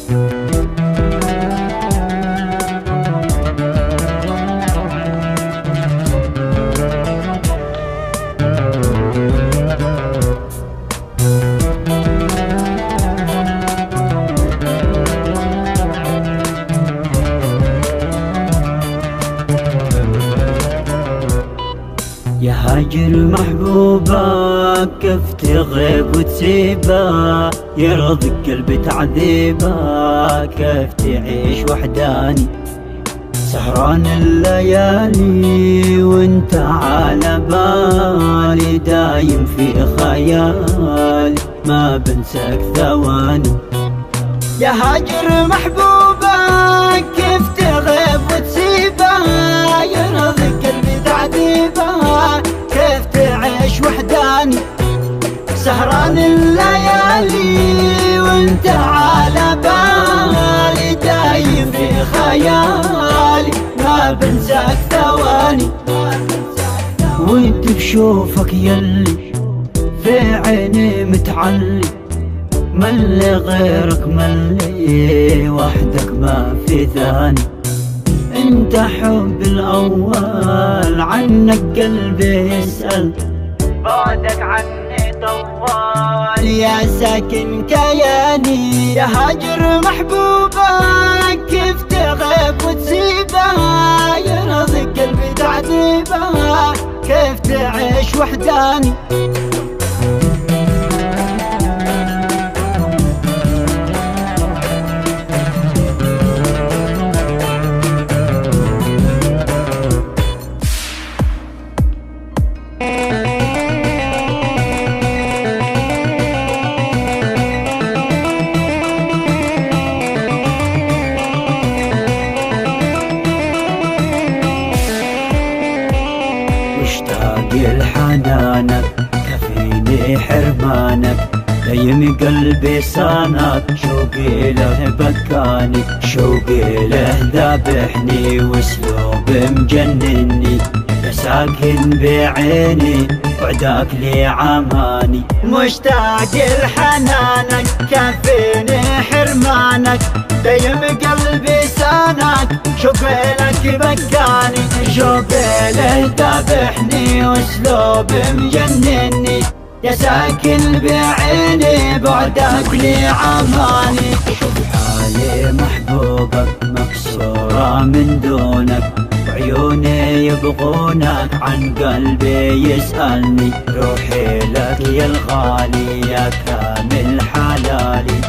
يا هاجر محبوبك كيف تغيب وتسيبه، يرضك قلبي تعذيبه، كيف تعيش وحداني سهران الليالي وانت على بالي، دايم في خيالي ما بنساك ثواني. يا هاجر محبوبك كيف تغيب وتسيبه، يرضك قلبي تعذيبه، كيف تعيش وحداني سهران الليالي وانت على بالي، دايم في خيالي ما بنساك ثواني. وانت بشوفك يلي في عيني متعلي، ملي غيرك ملي وحدك ما في ثاني. انت حب الاول عنك قلبي يسأل، بعدك عني طوال يا ساكن كياني. يا هاجر محبوبك كيف تغيب وتسيبه، يرضك قلبي تعذيبه، كيف تعيش وحداني. مشتاق لحنانك كفيني حرمانك، دايم قلبي صانك، شوقي له بكاني، شوقي له ذابحني واسلوب مجنني، يا ساكن بعيني بعدك لي عماني. مشتاق لحنانك كفيني حرمانك، دايم قلبي صانك، شوقي لك بكاني، شوقي له ذابحني واسلوب مجنني، يا ساكن بعيني بعدك لي عماني. شوف حالي محبوبك مكسورة من دونك، وعيوني يبغونك عن قلبي يسألني، روحي لك يا الغالي يا كامل حلالي،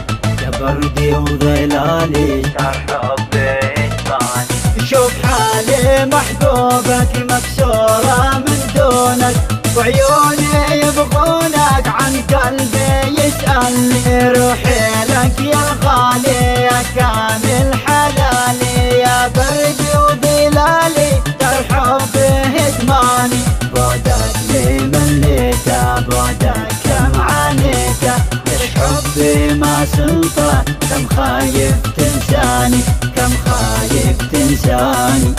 يا بردي وظلالي صار حبي يتبعني. شوف حالي محبوبك مكسورة من دونك، وعيوني يبغونك عن قلبي يسألني، روحي لك يا الغالي يا كامل حلالي، يا بردي وظلالي دار حبي هدماني. بعدك لي مليته بعدك كم عانيته، ليش حبي ما سلطه، كم خايف تنساني كم خايف تنساني.